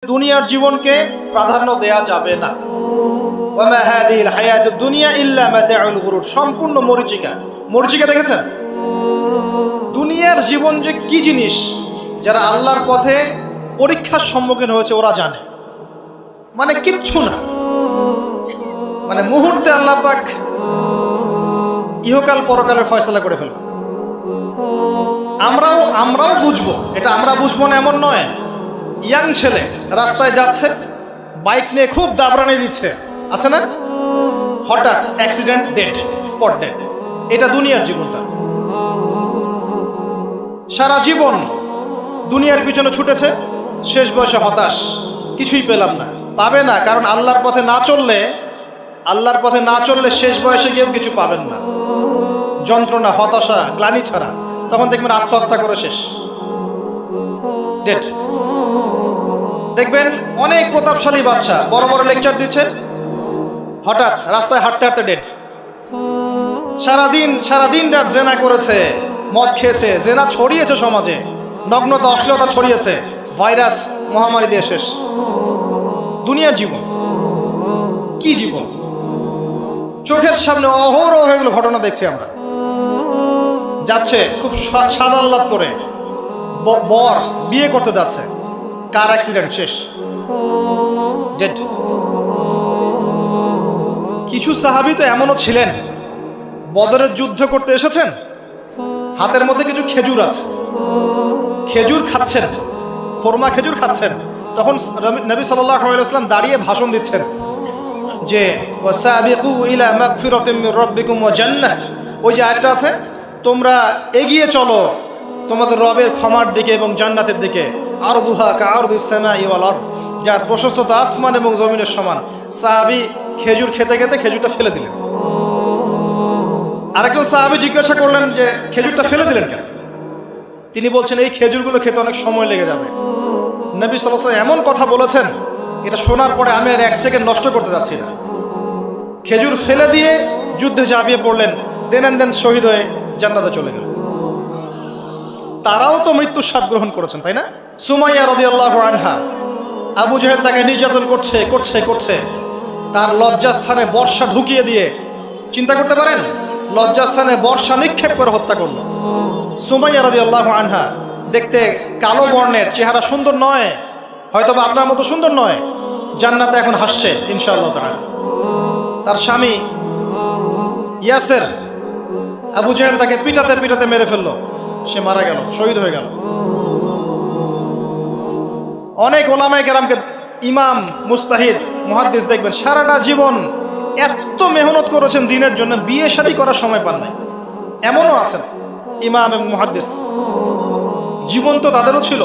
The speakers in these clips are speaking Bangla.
দুনিয়ার জীবনকে প্রাধান্য দেয়া যাবে না। ওয়ামা হাদিহিল হায়াতুদ দুনিয়া ইল্লা মাতাউল গুরুর, সম্পূর্ণ মরীচিকা। মরীচিকা দেখেছেন? দুনিয়ার জীবন যে কি জিনিস, যারা আল্লাহর পথে পরীক্ষার সম্মুখীন হয়েছে ওরা জানে। মানে কিচ্ছু না, মানে মুহূর্তে আল্লাহ পাক ইহকাল পরকালের ফয়সালা করে ফেলবে। আমরাও বুঝবো, এটা আমরা বুঝবো না এমন নয়। ইয়াং ছেলে রাস্তায় যাচ্ছে, বাইক নিয়ে খুব দাবরানি দিচ্ছে, আছে না? হঠাৎ অ্যাক্সিডেন্ট, ডেড, স্পট ডেড। এটা দুনিয়ার জীবনটা। সারা জীবন দুনিয়ার পিছনে ছুটেছে, শেষ বয়সে হতাশ, কিছুই পেলাম না। পাবে না, কারণ আল্লাহর পথে না চললে শেষ বয়সে গিয়েও কিছু পাবেন না। যন্ত্রণা, হতাশা, গ্লানি ছাড়া। তখন দেখবেন আত্মহত্যা করে শেষ, ডেড। দেখবেন অনেক প্রতাপশালী বাচ্চা বড় বড় লেকচার দিচ্ছে, হঠাৎ রাস্তায় হাঁটতে হাঁটতে ডেড। সারাদিন রাত জেনা করেছে, মদ খেয়েছে, জেনা ছড়িয়েছে সমাজে, নগ্নতা, অশ্লীলতা ছড়িয়েছে, ভাইরাস মহামারী দিয়ে শেষ। দুনিয়ার জীবন কি জীবন! চোখের সামনে অহরহ এগুলো ঘটনা দেখছি আমরা। যাচ্ছে খুব সাদা আহ্লাদ করে, বর বিয়ে করতে যাচ্ছে, কার অ্যাক্সিডেন্ট, শেষ, ডেড। কিছু সাহাবী তো এমনও ছিলেন, বদরের যুদ্ধ করতে এসেছেন, হাতের মধ্যে কিছু খেজুর আছে, খেজুর খাচ্ছেন, খোরমা খেজুর খাচ্ছেন। তখন নবী সাল্লাল্লাহু আলাইহি ওয়াসাল্লাম দাঁড়িয়ে ভাষণ দিচ্ছেন যে ওয়াসাবিকু ইলা মাগফিরাতিম মির রাব্বিকুম ওয়া জান্নাহ। ওই যে আয়াতটা আছে, তোমরা এগিয়ে চলো তোমাদের রবের ক্ষমার দিকে এবং জান্নাতের দিকে। আরদুহা কাআরদিস সামাই ওয়াল আরদ, যার প্রশস্ততা আসমান এবং জমিনের সমান। সাহাবী খেজুর খেতে খেতে খেজুরটা ফেলে দিলেন। আরেকজন সাহাবী জিজ্ঞাসা করলেন যে খেজুরটা ফেলে দিলেন কেন? তিনি বলছেন এই খেজুরগুলো খেতে অনেক সময় লেগে যাবে। নবী সাল্লাল্লাহু আলাইহি ওয়াসাল্লাম এমন কথা বলেছেন, এটা শোনার পরে আমি আর এক সেকেন্ড নষ্ট করতে যাচ্ছি না। খেজুর ফেলে দিয়ে যুদ্ধে ঝাঁপিয়ে পড়লেন, দেন শহীদ হয়ে জান্নাতে চলে গেলেন। তারাও তো মৃত্যুর স্বাদ গ্রহণ করেছেন, তাই না? সুমাইয়া রাদিয়াল্লাহু আনহা, আবু জাহেল তাকে নির্যাতন করছে, তার লজ্জাস্থানে বর্ষা ঢুকিয়ে দিয়ে, চিন্তা করতে পারেন, লজ্জাস্থানে বর্ষা নিক্ষেপ করে হত্যা করলো। সুমাইয়া রাদিয়াল্লাহু আনহা দেখতে কালো বর্ণের, চেহারা সুন্দর নয়, হয়তোবা আপনার মতো সুন্দর নয়, জান্নাতে এখন হাসছে ইনশাআল্লাহ তাআলা। তার স্বামী ইয়াসের, আবু জাহেল তাকে পিটাতে মেরে ফেললো, সে মারা গেল, শহীদ হয়ে গেল। অনেক ওলামায়ে কেরামকে, ইমাম, মুস্তাহিদ, মুহাদ্দিস দেখবেন সারাটা জীবন এত মেহনত করেছেন দ্বীনের জন্য, বিয়ে শাদী করার সময় পান নাই। এমনও আছেন ইমাম এবং মুহাদ্দিস, জীবন তো তাদেরও ছিল।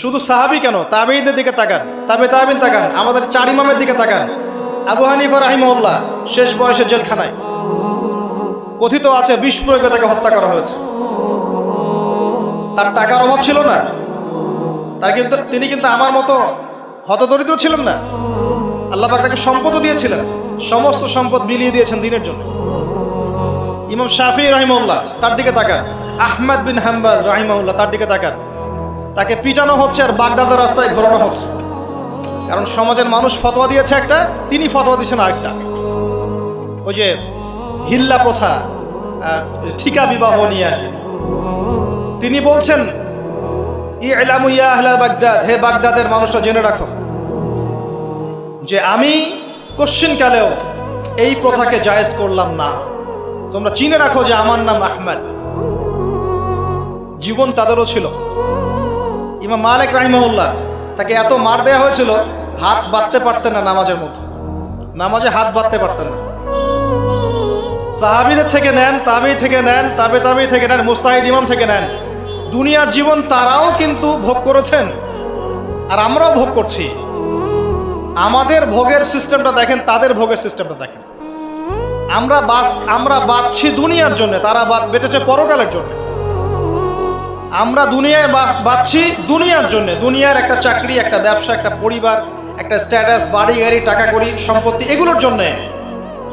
শুধু সাহাবী কেন, তাবেঈদের দিকে তাকান, তাবেঈন তাকান, আমাদের 4 ইমামের দিকে তাকান। আবু হানিফা রাহিমাহুল্লাহ শেষ বয়সে জেলখানায়, কথিত আছে বিষ প্রয়োগে তাকে হত্যা করা হয়েছে। তার টাকার অভাব ছিল না, তিনি কিন্তু আমার মতো হতদরিদ্র ছিলেন না। আল্লাহ পাক তাকে সম্পদও দিয়েছিলেন, সমস্ত সম্পদ বিলিয়ে দিয়েছেন দ্বীনের জন্য। ইমাম শাফিঈ রাহিমাহুল্লাহ, তার দিকে তাকান। আহমদ বিন হাম্বল রাহিমাহুল্লাহ, তার দিকে তাকান। তাকে পিটানো হচ্ছে আর বাগদাদের রাস্তায় ঘোরানো হচ্ছে, কারণ সমাজের মানুষ ফতোয়া দিয়েছে একটা, তিনি ফতোয়া দিচ্ছেন আরেকটা। ওই যে হিল্লা প্রথা আর ঠিকা বিবাহ নিয়ে তিনি বলছেন, ইলামু ইয়া আহলা বাগদাদ, হে বাগদাদের মানুষরা জেনে রাখো যে আমি কোশ্চিনকালেও এই প্রথাকে জায়েজ করলাম না। তোমরা চিনে রাখো যে আমার নাম আহমদ। জীবন তাদেরও ছিল। ইমাম মালিক রাহিমাহুল্লাহ, তাকে এত মার দেওয়া হয়েছিল, হাত বাঁধতে পারতেন না নামাজের মতো, নামাজে হাত বাঁধতে পারতেন না। সাহাবীদের থেকে নেন, তাবেঈ থেকে নেন, তাবেঈ থেকে নেন, মুস্তাহিদ ইমাম থেকে নেন, দুনিয়ার জীবন তারাও কিন্তু ভোগ করেছেন, আর আমরাও ভোগ করছি। আমাদের ভোগের সিস্টেমটা দেখেন, তাদের ভোগের সিস্টেমটা দেখেন। আমরা বাঁচছি দুনিয়ার জন্য, তারা বেঁচেছে পরকালের জন্য। আমরা দুনিয়ায় বাঁচছি দুনিয়ার জন্য, দুনিয়ার একটা চাকরি, একটা ব্যবসা, একটা পরিবার, একটা স্ট্যাটাস, বাড়ি গাড়ি, টাকা কড়ি, সম্পত্তি, এগুলোর জন্যে।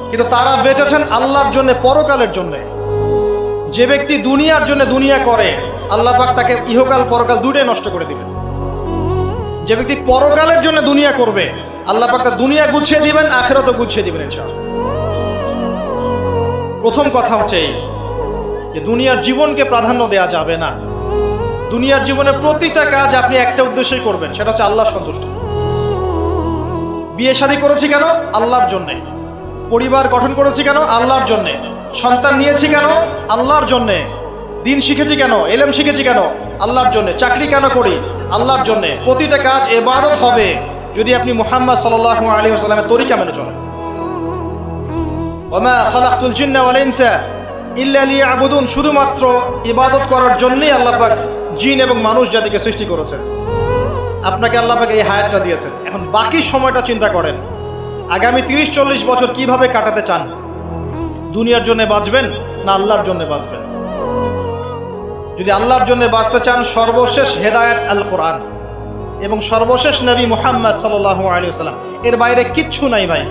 কিন্তু তারা বেঁচেছেন আল্লাহর জন্য, পরকালের জন্যে। যে ব্যক্তি দুনিয়ার জন্য দুনিয়া করে, আল্লাহ পাক তাকে ইহকাল পরকাল দুটোই নষ্ট করে দিবেন। যে ব্যক্তি পরকালের জন্য দুনিয়া করবে, আল্লাহ পাক তার দুনিয়া গুছিয়ে দিবেন, আখিরাতও গুছিয়ে দিবেন ইনশাআল্লাহ। প্রথম কথা হচ্ছে এই যে দুনিয়ার জীবনকে প্রাধান্য দেওয়া যাবে না। দুনিয়ার জীবনের প্রতিটা কাজ আপনি একটা উদ্দেশ্যেই করবেন, সেটা হচ্ছে আল্লাহ সন্তুষ্ট। বিয়ে শাদী করেছি কেন? আল্লাহর জন্যে। পরিবার গঠন করেছি কেন? আল্লাহর জন্যে। সন্তান নিয়েছি কেন? আল্লাহর জন্যে। দিন শিখেছি কেন? ইলম শিখেছি কেন? আল্লাহর জন্যে। চাকরি কেন করি? আল্লাহর জন্যে। প্রতিটা কাজ ইবাদত হবে যদি আপনি মুহাম্মদ সাল্লাল্লাহু আলাইহি ওয়াসাল্লামের তরিকা মেনে চলেন। ওয়া মা খালাকতুল জিন্না ওয়াল ইনসা ইল্লা লিয়াবুদুন, শুধুমাত্র ইবাদত করার জন্যই আল্লাহ পাক জিন এবং মানুষ জাতিকে সৃষ্টি করেছেন। আপনাকে আল্লাহ পাক এই হায়াতটা দিয়েছেন। এখন বাকি সময়টা চিন্তা করেন, আগামী 30-40 বছর কিভাবে কাটাতে চান? দুনিয়ার জন্য বাঁচবেন না আল্লাহর জন্য বাঁচবেন? যদি আল্লাহর জন্য বাঁচতে চান, সর্বশেষ হেদায়েত আল কোরআন এবং সর্বশেষ নবী মুহাম্মদ সাল্লাল্লাহু আলাইহি ওয়াসাল্লাম, এর বাইরে কিচ্ছু নাই ভাই।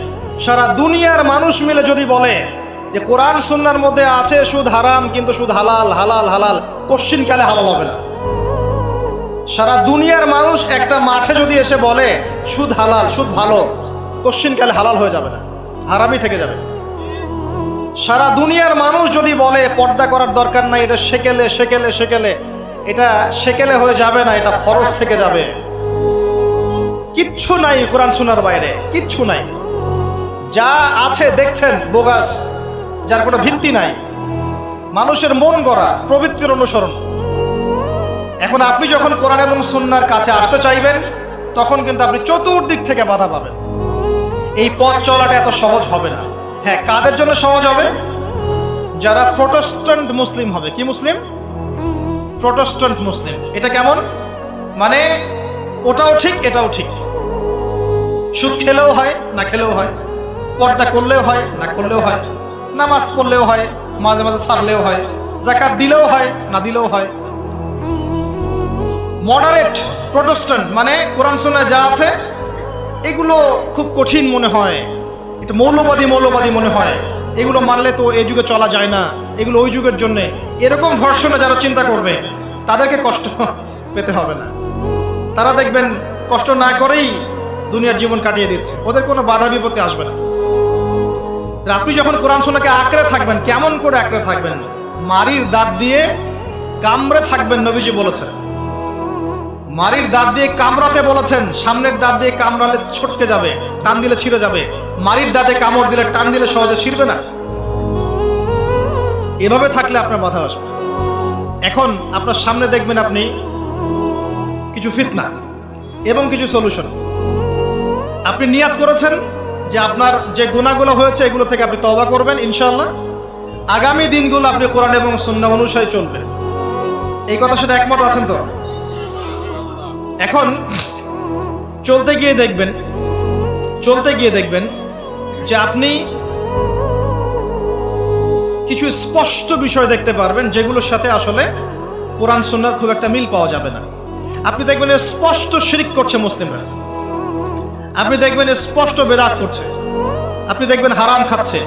সারা দুনিয়ার মানুষ মিলে যদি বলে যে কোরআন সুন্নাহর মধ্যে আছে সুদ হারাম, কিন্তু সুদ হালাল, হালাল হালাল, কোশ্চিনকালে হালাল হবে না। সারা দুনিয়ার মানুষ একটা মাঠে যদি এসে বলে সুদ হালাল, সুদ ভালো, কোশ্চিনকালে হালাল হয়ে যাবে না, হারামই থেকে যাবে। সারা দুনিয়ার মানুষ যদি বলে পর্দা করার দরকার নাই, এটা সেকেলে সেকেলে সেকেলে, এটা সেকেলে হয়ে যাবে না, এটা ফরজ থেকে যাবে। কিচ্ছু নাই কোরআন সুন্নাহর বাইরে, কিচ্ছু নাই। যা আছে দেখছেন বোগাস, যার কোনো ভিত্তি নাই, মানুষের মন গড়া প্রবৃত্তির অনুসরণ। এখন আপনি যখন কোরআন এবং সুন্নাহর কাছে আসতে চাইবেন, তখন কিন্তু আপনি চতুর্দিক থেকে বাধা পাবেন। এই পথ চলাটা এত সহজ হবে না। হ্যাঁ, কাদের জন্য সহজ হবে? যারা প্রোটেস্ট্যান্ট মুসলিম হবে। কি মুসলিম? প্রোটেস্ট্যান্ট মুসলিম। এটা কেমন? মানে ওটাও ঠিক এটাও ঠিক, সুদ খেলেও হয় না খেলেও হয়, পর্দা করলেও হয় না করলেও হয়, নামাজ পড়লেও হয়, মাঝে মাঝে ছাড়লেও হয়, যাকাত দিলেও হয় না দিলেও হয়। মডারেট প্রোটেস্ট্যান্ট মানে কোরআন সুন্নাহ যা আছে এগুলো খুব কঠিন মনে হয়, এটা মৌলবাদী মৌলবাদী মনে হয়, এগুলো মানলে তো এই যুগে চলা যায় না, এগুলো ওই যুগের জন্যে, এরকম ভার্সনে যারা চিন্তা করবে তাদেরকে কষ্ট পেতে হবে না। তারা দেখবেন কষ্ট না করেই দুনিয়ার জীবন কাটিয়ে দিচ্ছে, ওদের কোনো বাধা বিপত্তি আসবে না। আপনি যখন কোরআন সুন্নাহকে আঁকড়ে থাকবেন, কেমন করে আঁকড়ে থাকবেন? মারির দাঁত দিয়ে কামড়ে থাকবেন, নবীজি বলেছেন। মারির দাঁত দিয়ে কামড়াতে বলেছেন, সামনের দাঁত দিয়ে কামড়ালে ছটকে যাবে, টান দিলে ছিঁড়ে যাবে। মারির দাঁতে কামড় দিলে, টান দিলে সহজে ছিঁড়বে না। এভাবে থাকলে আপনার বাধা আসবে। এখন আপনার সামনে দেখবেন আপনি কিছু ফিতনা এবং কিছু সলিউশন। আপনি নিয়াত করেছেন যে আপনার যে গুনাহগুলো হয়েছে এগুলো থেকে আপনি তওবা করবেন ইনশাআল্লাহ, আগামী দিনগুলো আপনি কোরআন এবং সুন্নাহ অনুসারে চলবেন। এই কথার সাথে একমত আছেন তো? এখন চলতে গিয়ে দেখবেন যে আপনি কিছু স্পষ্ট বিষয় দেখতে পারবেন যেগুলোর সাথে আসলে কোরআন সুন্নাহর খুব একটা মিল পাওয়া যাবে না। আপনি দেখবেন স্পষ্ট শিরক করছে মুসলিমরা, আপনি দেখবেন স্পষ্ট বেদাত করছে, আপনি দেখবেন হারাম খাচ্ছে।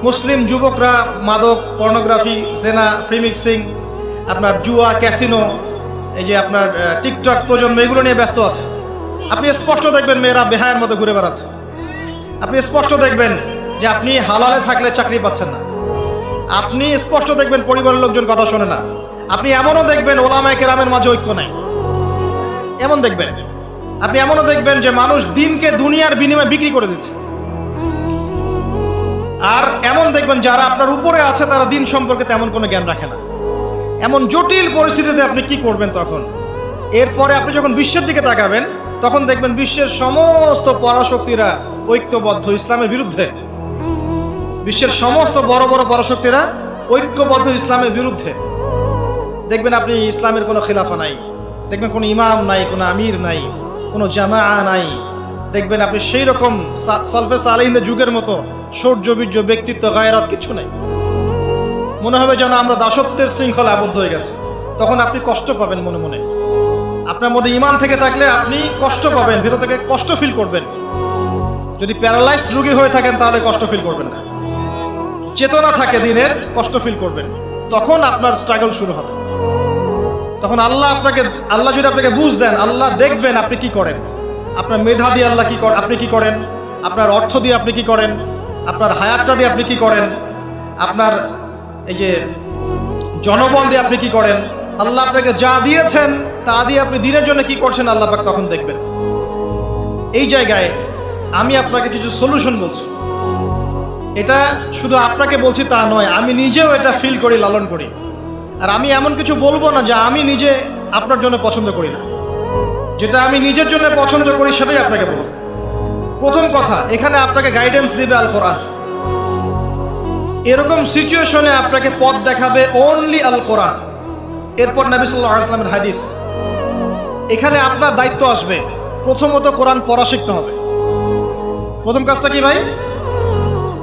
মুসলিম যুবকরা মাদক, পর্নোগ্রাফি, জেনা, ফ্রি মিক্সিং, আপনার জুয়া, ক্যাসিনো, এই যে আপনার টিকটক প্রজন্ম, এগুলো নিয়ে ব্যস্ত আছে। আপনি স্পষ্ট দেখবেন মেয়েরা বেহায়ের মতো ঘুরে বেড়াচ্ছে। আপনি স্পষ্ট দেখবেন যে আপনি হালালে থাকলে চাকরি পাচ্ছেন না। আপনি স্পষ্ট দেখবেন পরিবারের লোকজন কথা শোনে না। আপনি এমনও দেখবেন ওলামায়ে কেরামের মাঝে ঐক্য নাই, এমন দেখবেন। আপনি এমনও দেখবেন যে মানুষ দিনকে দুনিয়ার বিনিময়ে বিক্রি করে দিচ্ছে। আর এমন দেখবেন যারা আপনার উপরে আছে তারা দিন সম্পর্কে তেমন কোনো জ্ঞান রাখে না। এমন জটিল পরিস্থিতিতে আপনি কি করবেন তখন? এরপরে আপনি যখন বিশ্বের দিকে তাকাবেন, তখন দেখবেন বিশ্বের সমস্ত পরাশক্তিরা ঐক্যবদ্ধ ইসলামের বিরুদ্ধে। বিশ্বের সমস্ত বড় বড় পরাশক্তিরা ঐক্যবদ্ধ ইসলামের বিরুদ্ধে। দেখবেন আপনি ইসলামের কোনো খিলাফা নাই, দেখবেন কোনো ইমাম নাই, কোনো আমির নাই, কোনো জামাআ নাই। দেখবেন আপনি সেই রকম সলফে সালেহিনদের যুগের মতো শৌর্য-বীর্য, ব্যক্তিত্ব, গায়রাত কিছু নাই। মনে হবে যেন আমরা দাসত্বের শৃঙ্খলা আবদ্ধ হয়ে গেছে। তখন আপনি কষ্ট পাবেন মনে মনে। আপনার মধ্যে ঈমান থেকে থাকলে আপনি কষ্ট পাবেন, ভিতর থেকে কষ্ট ফিল করবেন। যদি প্যারালাইজড রোগী হয়ে থাকেন তাহলে কষ্ট ফিল করবেন না। চেতনা থাকে দিনের, কষ্ট ফিল করবেন। তখন আপনার স্ট্রাগল শুরু হবে। তখন আল্লাহ যদি আপনাকে বুঝ দেন, আল্লাহ দেখবেন আপনি কি করেন। আপনার মেধা দিয়ে আল্লাহ আপনি কি করেন, আপনার অর্থ দিয়ে আপনি কি করেন, আপনার হায়াতটা দিয়ে আপনি কি করেন, আপনার এই যে জনবল দিয়ে আপনি কি করেন, আল্লাহ আপনাকে যা দিয়েছেন তা দিয়ে আপনি দিনের জন্য কি করছেন, আল্লাহ পাক তখন দেখবেন। এই জায়গায় আমি আপনাকে কিছু সলিউশন বলছি। এটা শুধু আপনাকে বলছি তা নয়, আমি নিজেও এটা ফিল করি, লালন করি। আর আমি এমন কিছু বলবো না যা আমি নিজে আপনার জন্য পছন্দ করি না। যেটা আমি নিজের জন্য পছন্দ করি সেটাই আপনাকে বলবো। প্রথম কথা, এখানে আপনাকে গাইডেন্স দিবে আল কোরআন। এরকম সিচুয়েশনে আপনাকে পথ দেখাবে অনলি আল কোরআন। এরপর নবী সাল্লাল্লাহু আলাইহি ওয়াসাল্লামের হাদিস। এখানে আপনার দায়িত্ব আসবে প্রথমত কোরআন পড়া শিখতে হবে। প্রথম কাজটা কি ভাই?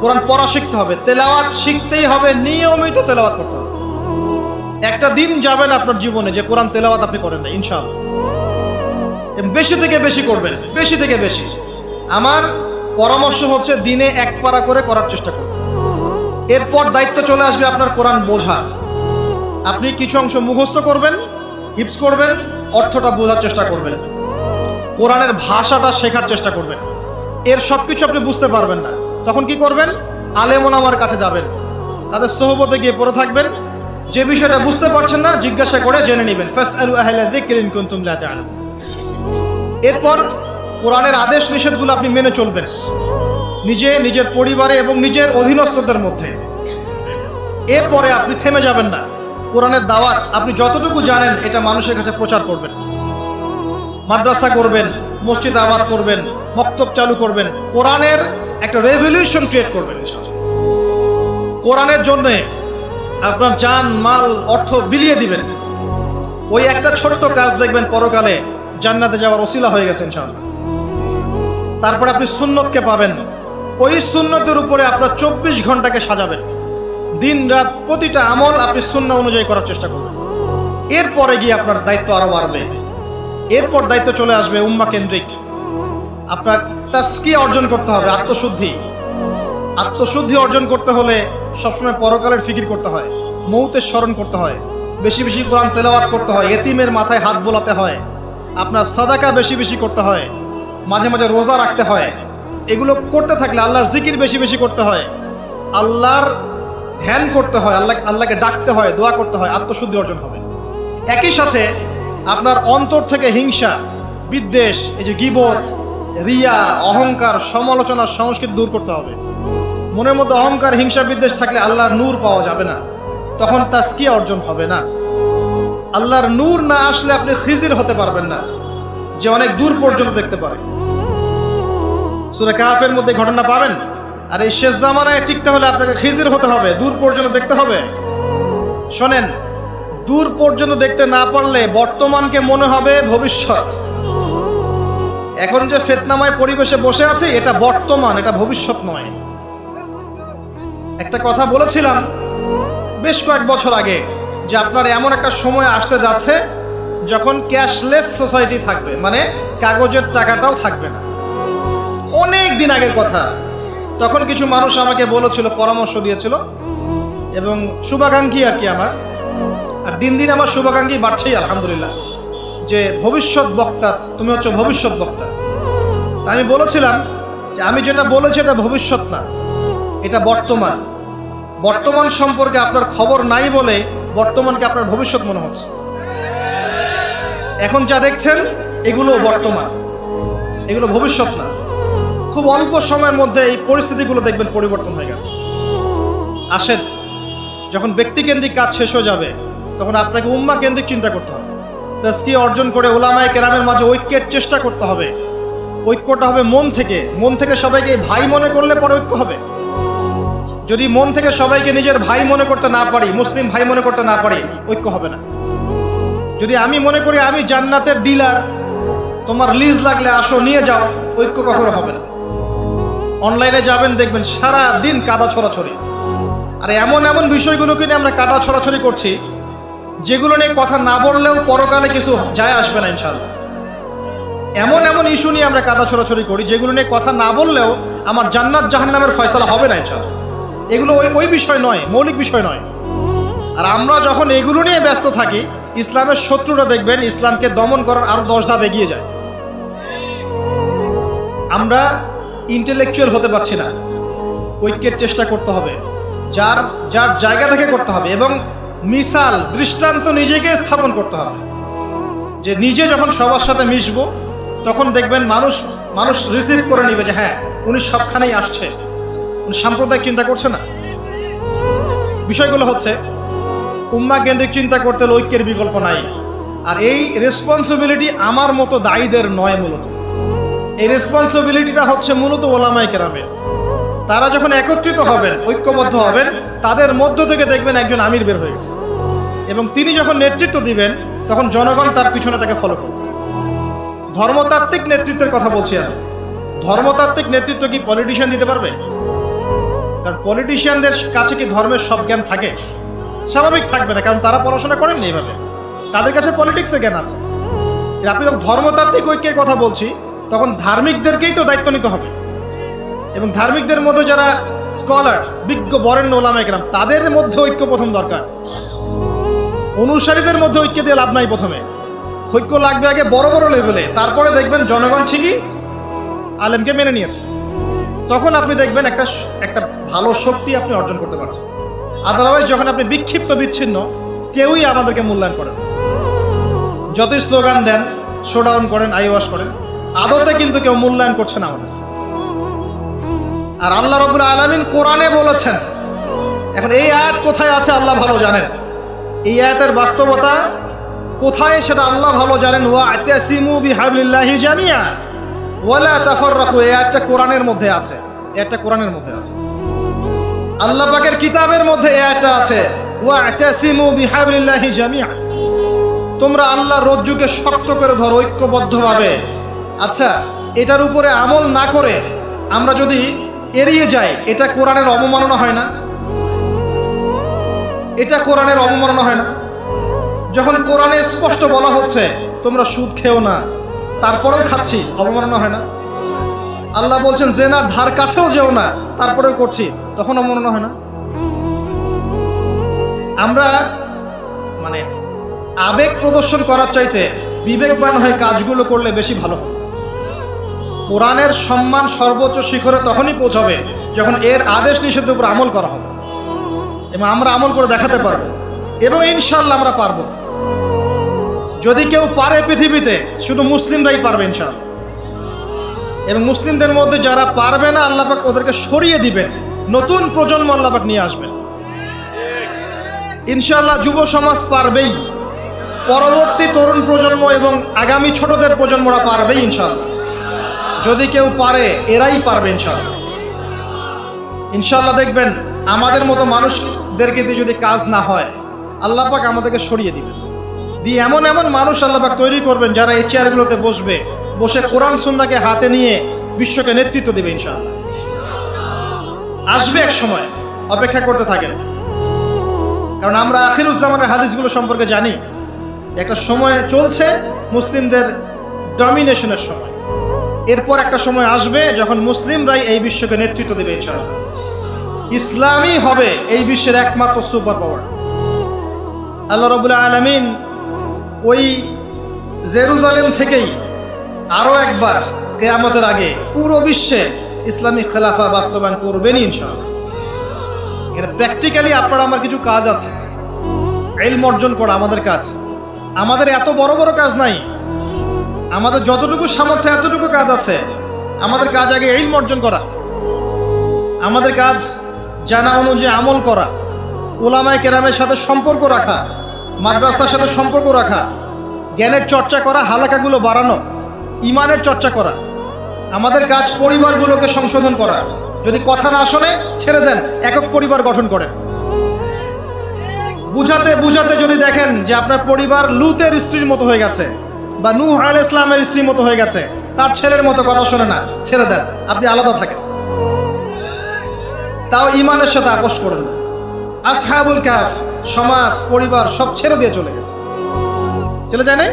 কোরআন পড়া শিখতে হবে, তেলাওয়াত শিখতেই হবে, নিয়মিত তেলাওয়াত করতে হবে। একটা দিন যাবেন আপনার জীবনে যে কোরআন তেলাওয়াত আপনি করেন না, ইনশাআল্লাহ। বেশি থেকে বেশি করবেন, বেশি থেকে বেশি। আমার পরামর্শ হচ্ছে দিনে এক পারা করে করার চেষ্টা করুন। এরপর দায়িত্ব চলে আসবে আপনার কোরআন বোঝা। আপনি কিছু অংশ মুখস্থ করবেন, হিফজ করবেন, অর্থটা বোঝার চেষ্টা করবেন, কোরআনের ভাষাটা শেখার চেষ্টা করবেন। এর সব কিছু আপনি বুঝতে পারবেন না, তখন কি করবেন? আলেম ওলামার কাছে যাবেন, তাদের সোহবতে গিয়ে পড়ে থাকবেন। যে বিষয়টা বুঝতে পারছেন না জিজ্ঞাসা করে জেনে নেবেন। ফাসআলু আহলা যিকরি ইন কুনতুম লা তা'লামুন। এরপর কোরআনের আদেশ নিষেধগুলো আপনি মেনে চলবেন, নিজের পরিবারে এবং নিজের অধীনস্থদের মধ্যে। এরপরে আপনি থেমে যাবেন না। কোরআনের দাওয়াত আপনি যতটুকু জানেন এটা মানুষের কাছে প্রচার করবেন। মাদ্রাসা করবেন, মসজিদ আবাদ করবেন, মক্তব চালু করবেন, কোরআনের একটা রেভলিউশন ক্রিয়েট করবেন। কোরআনের জন্যে আপনার জান মাল অর্থ বিলিয়ে দিবেন। ওই একটা ছোট্ট কাজ দেখবেন পরকালে জান্নাতে যাওয়ার ওসিলা হয়ে গেছে ইনশাআল্লাহ। তারপরে আপনি সুন্নতকে পাবেন। ওই সুন্নতের উপরে আপনার 24 ঘন্টাকে সাজাবেন। দিন রাত প্রতিটা আমল আপনি সুন্নাহ অনুযায়ী করার চেষ্টা করবেন। এরপরে গিয়ে আপনার দায়িত্ব আরো বাড়বে। এরপর দায়িত্ব চলে আসবে উম্মাহ কেন্দ্রিক। আপনার তাসকিয়া অর্জন করতে হবে, আত্মশুদ্ধি। আত্মশুদ্ধি অর্জন করতে হলে সবসময় পরকালের ফিকির করতে হয়, মৌতের স্মরণ করতে হয়, বেশি বেশি কোরআন তেলাওয়াত করতে হয়, এতিমের মাথায় হাত বোলাতে হয়, আপনার সাদাকা বেশি বেশি করতে হয়, মাঝে মাঝে রোজা রাখতে হয়। এগুলো করতে থাকলে আল্লাহর জিকির বেশি বেশি করতে হয়, আল্লাহর ধ্যান করতে হয়, আল্লাহকে ডাকতে হয়, দোয়া করতে হয়, আত্মশুদ্ধি অর্জন হবে। একই সাথে আপনার অন্তর থেকে হিংসা, বিদ্বেষ, এই যে গীবত, রিয়া, অহংকার, সমালোচনা, সংস্কৃতি দূর করতে হবে। মনের মধ্যে অহংকার, হিংসা, বিদ্বেষ থাকলে আল্লাহর নূর পাওয়া যাবে না, তখন তাসকিয়া অর্জন হবে না। আল্লাহর নূর না আসলে আপনি খিজির হতে পারবেন না, যে অনেক দূর পর্যন্ত দেখতে পারে। সূরা কাহফের মধ্যে ঘটনা পাবেন। আর এই শেষ জামানায় টিকতে হলে আপনাকে খিজির হতে হবে, দূর পর্যন্ত দেখতে হবে। শোনেন, দূর পর্যন্ত দেখতে না পারলে বর্তমানকে মনে হবে ভবিষ্যৎ। এখন যে ফিতনাময় পরিবেশে বসে আছে এটা বর্তমান, এটা ভবিষ্যৎ নয়। একটা কথা বলেছিলাম বেশ কয়েক বছর আগে যে আপনার এমন একটা সময় আসতে যাচ্ছে যখন ক্যাশলেস সোসাইটি থাকবে, মানে কাগজের টাকাটাও থাকবে না। অনেক দিন আগের কথা। তখন কিছু মানুষ আমাকে বলেছিল, পরামর্শ দিয়েছিল এবং শুভাকাঙ্ক্ষী আর কি আমার। আর দিন দিন আমার শুভাকাঙ্ক্ষী বাড়ছেই আলহামদুলিল্লাহ, যে ভবিষ্যৎ বক্তা, তুমি হচ্ছে ভবিষ্যৎ বক্তা। তা আমি বলেছিলাম যে আমি যেটা বলেছি এটা ভবিষ্যৎ না, এটা বর্তমান। বর্তমান সম্পর্কে আপনার খবর নাই বলে বর্তমানকে আপনার ভবিষ্যৎ মনে হচ্ছে। এখন যা দেখছেন এগুলো বর্তমান, এগুলো ভবিষ্যৎ না। খুব অল্প সময়ের মধ্যে এই পরিস্থিতিগুলো দেখবেন পরিবর্তন হয়ে গেছে। আসেন, যখন ব্যক্তিকেন্দ্রিক কাজ শেষ হয়ে যাবে তখন আপনাকে উম্মাহ কেন্দ্রিক চিন্তা করতে হবে। তাসকিয়া অর্জন করে উলামায়ে কেরামের মাঝে ঐক্যের চেষ্টা করতে হবে। ঐক্যটা হবে মন থেকে। মন থেকে সবাইকে ভাই মনে করলে পরে ঐক্য হবে। যদি মন থেকে সবাইকে নিজের ভাই মনে করতে না পারি, মুসলিম ভাই মনে করতে না পারি, ঐক্য হবে না। যদি আমি মনে করি আমি জান্নাতের ডিলার, তোমার লিজ লাগলে আসো নিয়ে যাও, ঐক্য কখনো হবে না। অনলাইনে যাবেন দেখবেন সারা দিন কাদা ছড়াছড়ি। আর এমন এমন বিষয়গুলোকে নিয়ে আমরা কাদা ছড়াছড়ি করছি যেগুলো নিয়ে কথা না বললেও পরকালে কিছু যায় আসবে না ইনশাআল্লাহ। এমন এমন ইস্যু নিয়ে আমরা কাদা ছড়াছড়ি করি যেগুলো নিয়ে কথা না বললেও আমার জান্নাত জাহান্নামের ফয়সালা হবে না ইনশাআল্লাহ। এগুলো ওই বিষয় নয়, মৌলিক বিষয় নয়। আর আমরা যখন এগুলো নিয়ে ব্যস্ত থাকি, ইসলামের শত্রুরা দেখবেন ইসলামকে দমন করার আরো 10 ধাপ এগিয়ে যায়। আমরা ইন্টেলেকচুয়াল হতে পারছি না, ঐক্যের চেষ্টা করতে হবে, যার যার জায়গা থেকে করতে হবে, এবং মিসাল দৃষ্টান্ত নিজেকে স্থাপন করতে হবে যে নিজে যখন সবার সাথে মিশবো তখন দেখবেন মানুষ রিসিভ করে নিবে যে হ্যাঁ উনি সবখানেই আসছে, উনি সাম্প্রদায়িক চিন্তা করছে না। বিষয়গুলো হচ্ছে উম্মা কেন্দ্রিক চিন্তা করতে হলে ঐক্যের বিকল্প নাই। আর এই রেসপন্সিবিলিটি আমার মতো দায়ীদের নয়, মূলত এই রেসপন্সিবিলিটিটা হচ্ছে মূলত ওলামায়ে কেরামের। তারা যখন একত্রিত হবেন, ঐক্যবদ্ধ হবেন, তাদের মধ্য থেকে দেখবেন একজন আমির বের হয়ে গেছে, এবং তিনি যখন নেতৃত্ব দিবেন তখন জনগণ তার পিছনে তাকে ফলো করবে। ধর্মতাত্ত্বিক নেতৃত্বের কথা বলছি আমি। ধর্মতাত্ত্বিক নেতৃত্ব কি পলিটিশিয়ান দিতে পারবে? কারণ পলিটিশিয়ানদের কাছে কি ধর্মের সব জ্ঞান থাকে? স্বাভাবিক থাকবে না, কারণ তারা পড়াশোনা করেননি এইভাবে, তাদের কাছে পলিটিক্সের জ্ঞান আছে। আপনি যখন ধর্মতাত্ত্বিক ঐক্যের কথা বলছি তখন ধার্মিকদেরকেই তো দায়িত্ব নিতে হবে, এবং ধার্মিকদের মধ্যে যারা স্কলার, বিজ্ঞ বরেণ্য ওলামায়ে কেরাম, তাদের মধ্যে ঐক্য প্রথম দরকার। অনুসারীদের মধ্যে ঐক্য দিয়ে লাভ নাই। প্রথমে ঐক্য লাগবে আগে বড় বড় লেভেলে, তারপরে দেখবেন জনগণ ঠিকই আলেমকে মেনে নিয়েছে, তখন আপনি দেখবেন একটা ভালো শক্তি আপনি অর্জন করতে পারছেন। আদারওয়াইজ যখন আপনি বিক্ষিপ্ত বিচ্ছিন্ন, কেউই আমাদেরকে মূল্যায়ন করেন, যতই স্লোগান দেন, শোডাউন করেন, আইওয়াশ করেন, আদতে কিন্তু কেউ মূল্যায়ন করছে না আমাদের। আর আল্লাহ রাব্বুল আলামিন কোরআনে বলেছেন, এখন এই আয়াত কোথায় আছে আল্লাহ ভালো জানেন, এই আয়াতের বাস্তবতা কোথায় সেটা আল্লাহ ভালো জানেন। ওয়া'তাসিমু বিহাবলিল্লাহি জামিআ ওয়ালা তাফাররাকু, এই আয়াতটা কোরআনের মধ্যে আছে, এটা কোরআনের মধ্যে আছে, আল্লাহ পাকের কিতাবের মধ্যে এই আয়াতটা আছে, ওয়া'তাসিমু বিহাবলিল্লাহি জামিআ, তোমরা আল্লাহর রজ্জুকে শক্ত করে ধরো ঐক্যবদ্ধভাবে। আচ্ছা, এটার উপরে আমল না করে আমরা যদি এড়িয়ে যাই, এটা কোরআনের অবমাননা হয় না? এটা কোরআনের অবমাননা হয় না? যখন কোরআনে স্পষ্ট বলা হচ্ছে তোমরা সুদ খেও না, তারপরেও খাচ্ছি, অবমাননা হয় না? আল্লাহ বলছেন জেনার ধার কাছেও যেও না, তারপরেও করছি, তখন অবমাননা হয় না? আমরা মানে আবেগ প্রদর্শন করার চাইতে বিবেকবান হয়ে কাজগুলো করলে বেশি ভালো হতো। কোরআনের সম্মান সর্বোচ্চ শিখরে তখনই পৌঁছাবে যখন এর আদেশ নিষেধের উপর আমল করা হবে, এবং আমরা আমল করে দেখাতে পারবো, এবং ইনশাআল্লাহ আমরা পারবো। যদি কেউ পারে পৃথিবীতে, শুধু মুসলিমরাই পারবে ইনশাআল্লাহ। এবং মুসলিমদের মধ্যে যারা পারবে না, আল্লাহ পাক ওদেরকে সরিয়ে দিবেন, নতুন প্রজন্ম আল্লাহ পাক নিয়ে আসবেন ইনশাআল্লাহ। যুব সমাজ পারবেই, পরবর্তী তরুণ প্রজন্ম এবং আগামী ছোটদের প্রজন্মরা পারবেই ইনশাআল্লাহ। যদি কেউ পারে, এরাই পারবে ইনশাআল্লাহ। ইনশাআল্লাহ দেখবেন আমাদের মতো মানুষদেরকে দিয়ে যদি কাজ না হয়, আল্লাহ পাক আমাদেরকে সরিয়ে দিবেন, দিয়ে এমন এমন মানুষ আল্লাহ পাক তৈরি করবেন যারা এই চেয়ারগুলোতে বসে কোরআন সুন্নাহকে হাতে নিয়ে বিশ্বকে নেতৃত্ব দেবে ইনশাআল্লাহ। আসবে এক সময়, অপেক্ষা করতে থাকেন, কারণ আমরা আখিরুজ্জামানের হাদিসগুলো সম্পর্কে জানি। একটা সময় চলছে মুসলিমদের ডমিনেশনের সময়, এরপর একটা সময় আসবে যখন মুসলিমরাই এই বিশ্বকে নেতৃত্ব দেবে ইনশাআল্লাহ। ইসলামই হবে এই বিশ্বের একমাত্র সুপার পাওয়ার। আল্লাহ রাব্বুল আলামিন ওই জেরুজালেম থেকেই আরও একবার কিয়ামতের আগে পুরো বিশ্বে ইসলামিক খেলাফা বাস্তবায়ন করবেনই ইনশাআল্লাহ। এটা প্র্যাকটিক্যালি আপনার আমার কিছু কাজ আছে, ইলম অর্জন করা আমাদের কাজ। আমাদের এত বড় বড় কাজ নাই, আমাদের যতটুকু সামর্থ্য এতটুকু কাজ আছে। আমাদের কাজ আগে ইলম অর্জন করা, আমাদের কাজ জানা অনুযায়ী আমল করা, উলামায়ে কেরামের সাথে সম্পর্ক রাখা, মাদ্রাসার সাথে সম্পর্ক রাখা, জ্ঞানের চর্চা করা, হালাকাগুলো বাড়ানো, ইমানের চর্চা করা। আমাদের কাজ পরিবারগুলোকে সংশোধন করা। যদি কথা না শোনে ছেড়ে দেন, একক পরিবার গঠন করেন। বুঝাতে বুঝাতে যদি দেখেন যে আপনার পরিবার লুতের স্ত্রীর মতো হয়ে গেছে, বা নূহ আলাইহিস সালামের স্ত্রীর মতো হয়ে গেছে, তার ছেলের মতো কথা শোনে না, ছেড়ে দেন, আপনি আলাদা থাকেন। তাও ইমানের সাথে আপোষ করেন না। আসহাবুল কাহফ সমাজ, পরিবার সব ছেড়ে দিয়ে চলে গেছে, চলে যায় না,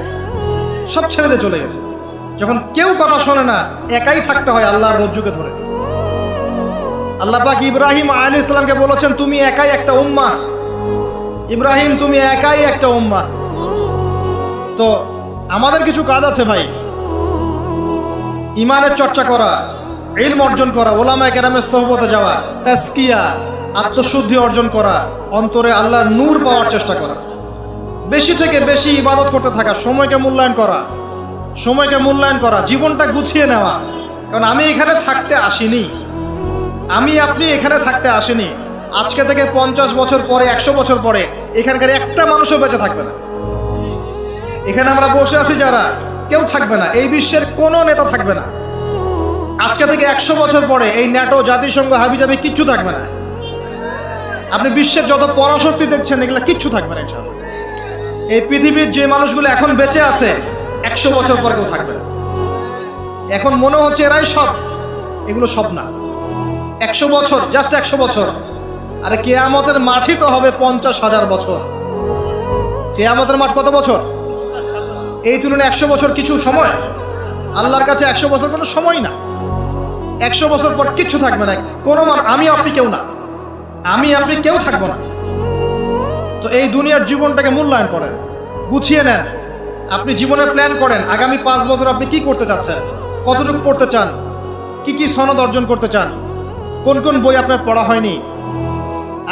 সব ছেড়ে দিয়ে চলে গেছে। যখন কেউ কথা শোনে না, একাই থাকতে হয় আল্লাহর রজ্জুকে ধরে। আল্লাহ পাক ইব্রাহিম আলাইহিস সালামকে বলেছেন তুমি একাই একটা উম্মাহ, ইব্রাহিম তুমি একাই একটা উম্মাহ। তো আমাদের কিছু কাজ আছে ভাই, ইমানের চর্চা করা, ইলম অর্জন করা, ওলামায়ে কেরামের সোহবতে যাওয়া, তাজকিয়া, আত্মশুদ্ধি অর্জন করা, অন্তরে আল্লাহর নূর পাওয়ার চেষ্টা করা, বেশি থেকে বেশি ইবাদত করতে থাকা, সময়কে মূল্যায়ন করা, জীবনটা গুছিয়ে নেওয়া। কারণ আমি এখানে থাকতে আসিনি, আপনি এখানে থাকতে আসেনি। আজকে থেকে 50 বছর পরে, 100 বছর পরে এখানকার একটা মানুষও বেঁচে থাকবে না। এখানে আমরা বসে আছি যারা, কেউ থাকবে না, এই বিশ্বের কোনো নেতা থাকবে না। আজকে থেকে 100 বছর পরে এই ন্যাটো, জাতিসংঘ, হাবিজাবি কিচ্ছু থাকবে না। আপনি বিশ্বের যত পরাশক্তি দেখছেন এগুলো কিচ্ছু থাকবে না ইনশাআল্লাহ। এই পৃথিবীর যে মানুষগুলো এখন বেঁচে আছে 100 বছর পর কেউ থাকবে না। এখন মনে হচ্ছে এরাই সব, এগুলো সব না। 100 বছর, জাস্ট 100 বছর। আরে কিয়ামতের মাঠই তো হবে 50,000 বছর। কিয়ামতের মাঠ কত বছর? এই তুলনায় 100 বছর কিছু সময়? আল্লাহর কাছে 100 বছর কোনো সময় না। 100 বছর পর কিচ্ছু থাকবে না, কোনো আমি আপনি কেউ না, কেউ থাকবো না। তো এই দুনিয়ার জীবনটাকে মূল্যায়ন করেন, গুছিয়ে নেন। আপনি জীবনের প্ল্যান করেন, আগামী 5 বছর আপনি কি করতে চাচ্ছেন, কতটুকু পড়তে চান, কি সনদ অর্জন করতে চান, কোন কোন বই আপনার পড়া হয়নি।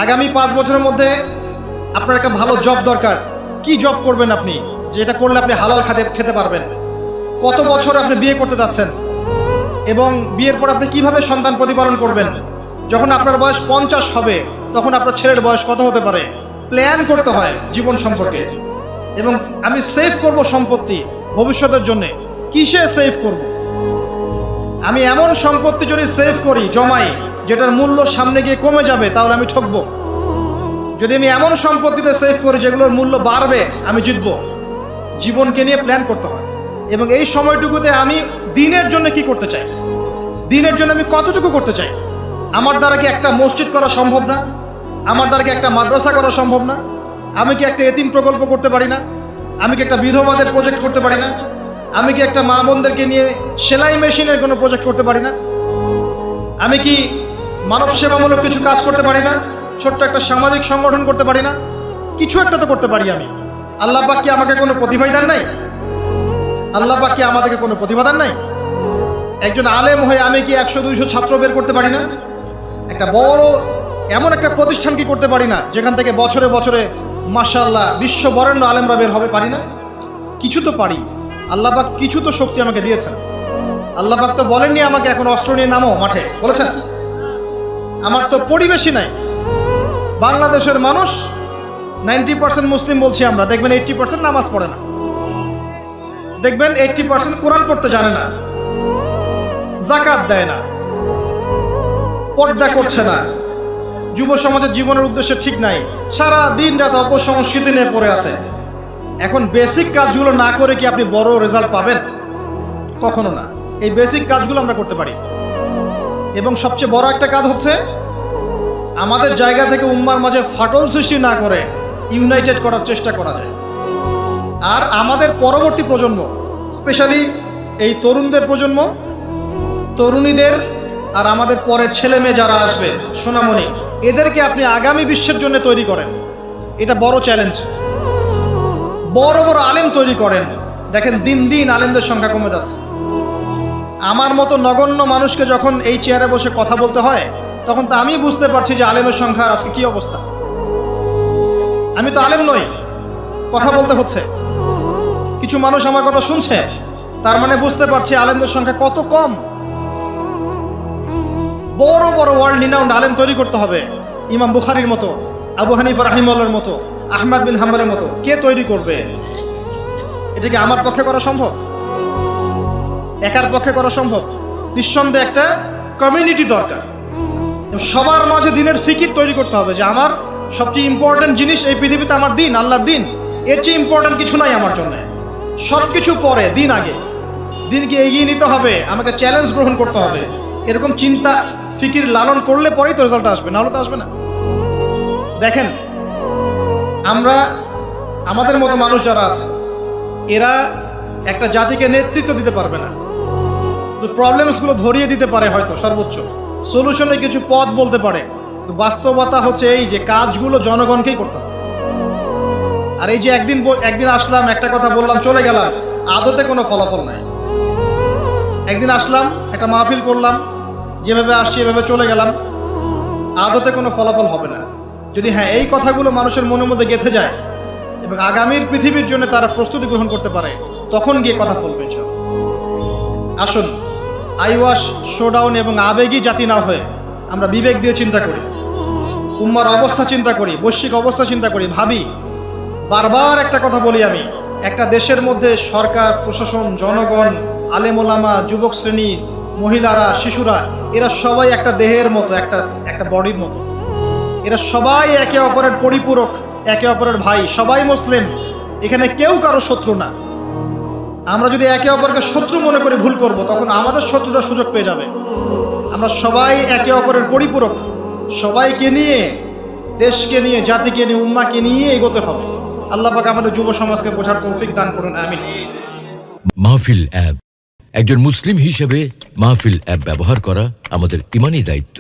আগামী 5 বছরের মধ্যে আপনার একটা ভালো জব দরকার। কি জব করবেন আপনি, যেটা করলে আপনি হালাল খেতে পারবেন। কত বছর আপনি বিয়ে করতে যাচ্ছেন এবং বিয়ের পর আপনি কিভাবে সন্তান প্রতিপালন করবেন। যখন আপনার বয়স 50 হবে তখন আপনার ছেলের বয়স কত হতে পারে, প্ল্যান করতে হয় জীবন সম্পর্কে। এবং আমি সেভ করব সম্পত্তি ভবিষ্যতের জন্য। কিসে সেভ করব? আমি এমন সম্পত্তি যদি সেভ করি, জমাই, যেটার মূল্য সামনে গিয়ে কমে যাবে, তাহলে আমি ঠকবো। যদি আমি এমন সম্পত্তিতে সেভ করি যেগুলোর মূল্য বাড়বে, আমি জিতবো। জীবনকে নিয়ে প্ল্যান করতে হয়। এবং এই সময়টুকুতে আমি দিনের জন্য কি করতে চাই, দিনের জন্য আমি কতটুকু করতে চাই। আমার দ্বারা কি একটা মসজিদ করা সম্ভব না? আমার দ্বারা কি একটা মাদ্রাসা করা সম্ভব না? আমি কি একটা এতিম প্রকল্প করতে পারি না? আমি কি একটা বিধবাদের প্রজেক্ট করতে পারি না? আমি কি একটা মা বোনদেরকে নিয়ে সেলাই মেশিনের কোনো প্রজেক্ট করতে পারি না? আমি কি মানব সেবামূলক কিছু কাজ করতে পারি না? ছোট্ট একটা সামাজিক সংগঠন করতে পারি না? কিছু একটা তো করতে পারি আমি। আল্লাহ পাক কি আমাকে কোনো প্রতিভা দেন নাই? আল্লাহ পাক কি আমাদেরকে কোনো প্রতিভা দেন নাই? একজন আলেম হয়ে আমি কি 100-200 ছাত্র বের করতে পারি না? একটা বড় এমন একটা প্রতিষ্ঠান কি করতে পারি না যেখান থেকে বছরে বছরে মাশাআল্লাহ বিশ্ব বরেণ্য আলেমরা বের হবে? পারি না? কিছু তো পারি। আল্লাহ পাক কিছু তো শক্তি আমাকে দিয়েছেন। আল্লাহ পাক তো বলেননি আমাকে এখন অস্ত্র নিয়ে নামো মাঠে, বলেছেন? আমার তো পরিবেশই নাই। বাংলাদেশের মানুষ 90% মুসলিম বলছি আমরা, দেখবেন 80% নামাজ পড়ে না, দেখবেন 80% কোরআন পড়তে জানে না, যাকাত দেয় না, পর্দা করছে না, যুব সমাজের জীবনের উদ্দেশ্য ঠিক নাই, সারা দিন রাত অপসংস্কৃতি নিয়ে পড়ে আছে। এখন বেসিক কাজগুলো না করে কি আপনি বড় রেজাল্ট পাবেন? কখনো না। এই বেসিক কাজগুলো আমরা করতে পারি। এবং সবচেয়ে বড় একটা কাজ হচ্ছে আমাদের জায়গা থেকে উম্মার মাঝে ফাটল সৃষ্টি না করে ইউনাইটেড করার চেষ্টা করা যায়। আর আমাদের পরবর্তী প্রজন্ম, স্পেশালি এই তরুণদের প্রজন্ম, তরুণীদের আর আমাদের পরের ছেলে মেয়ে যারা আসবে, সোনামণি, এদেরকে আপনি আগামী বিশ্বের জন্য তৈরি করেন। এটা বড় চ্যালেঞ্জ। বড় বড় আলেম তৈরি করেন। দেখেন দিন দিন আলেমদের সংখ্যা কমে যাচ্ছে। আমার মতো নগণ্য মানুষকে যখন এই চেয়ারে বসে কথা বলতে হয়, তখন তো আমি বুঝতে পারছি যে আলেমের সংখ্যার আজকে কি অবস্থা। আমি তো আলেম নই, কথা বলতে হচ্ছে। কিছু মানুষ আমার কথা শুনছে, তার মানে বুঝতে পারছি আলেমদের সংখ্যা কত কম। বড় বড় ওয়ার্ল্ড রিনাউন্ড আলেম তৈরি করতে হবে। ইমাম বুখারীর মতো, আবু হানিফা রাহিমাহুল্লাহর মতো, আহমদ বিন হাম্বলের মতো কে তৈরি করবে? এটা কি আমার পক্ষে করা সম্ভব? একার পক্ষে করা সম্ভব? নিঃসন্দেহে একটা কমিউনিটি দরকার। সবার মাঝে দিনের ফিকির তৈরি করতে হবে যে আমার সবচেয়ে ইম্পর্টেন্ট জিনিস এই পৃথিবীতে আমার দিন, আল্লাহর দিন। এর চেয়ে ইম্পর্টেন্ট কিছু নাই আমার জন্য। সব কিছু পরে, দিন আগে। দিনকে এগিয়ে নিতে হবে, আমাকে চ্যালেঞ্জ গ্রহণ করতে হবে। এরকম চিন্তা ফিকির লালন করলে পরেই তো রেজাল্ট আসবে, নাহলে তো আসবে না। দেখেন, আমরা আমাদের মতো মানুষ যারা আছে, এরা একটা জাতিকে নেতৃত্ব দিতে পারবে না। প্রবলেমসগুলো ধরিয়ে দিতে পারে হয়তো, সর্বোচ্চ সলিউশনে কিছু পথ বলতে পারে। বাস্তবতা হচ্ছে এই যে কাজগুলো জনগণকেই করতে হবে। আর এই যে একদিন আসলাম, একটা কথা বললাম, চলে গেলাম, আদতে কোনো ফলাফল নাই। একদিন আসলাম, একটা মাহফিল করলাম, যেভাবে আসছি এভাবে চলে গেলাম, আদতে কোনো ফলাফল হবে না। যদি হ্যাঁ এই কথাগুলো মানুষের মনের মধ্যে গেঁথে যায় এবং আগামীর পৃথিবীর জন্য তারা প্রস্তুতি গ্রহণ করতে পারে, তখন গিয়ে কথা বলবে। আসুন, আইওয়াশ, শোডাউন এবং আবেগী জাতি না হয়ে আমরা বিবেক দিয়ে চিন্তা করি, উম্মার অবস্থা চিন্তা করি, বৈশ্বিক অবস্থা চিন্তা করি, ভাবি। বারবার একটা কথা বলি আমি, একটা দেশের মধ্যে সরকার, প্রশাসন, জনগণ, আলেম ওলামা, যুবক শ্রেণী, মহিলারা, শিশুরা, এরা সবাই একটা দেহের মতো, একটা বডির মতো। এরা সবাই একে অপরের পরিপূরক, একে অপরের ভাই, সবাই মুসলিম। এখানে কেউ কারো শত্রু না। আমরা যদি একে অপরকে শত্রু মনে করে ভুল করব, তখন আমাদের শত্রুরা সুযোগ পেয়ে যাবে। আমরা সবাই একে অপরের পরিপূরক, সবাইকে নিয়ে, দেশকে নিয়ে, জাতিকে নিয়ে, উম্মাকে নিয়ে এগোতে হবে। আল্লাহ পাক আমাদের যুব সমাজকে বোঝার তৌফিক দান করুন, আমিন। মাহফিল অ্যাপ, একজন মুসলিম হিসেবে মাহফিল অ্যাপ ব্যবহার করা আমাদের ইমানি দায়িত্ব।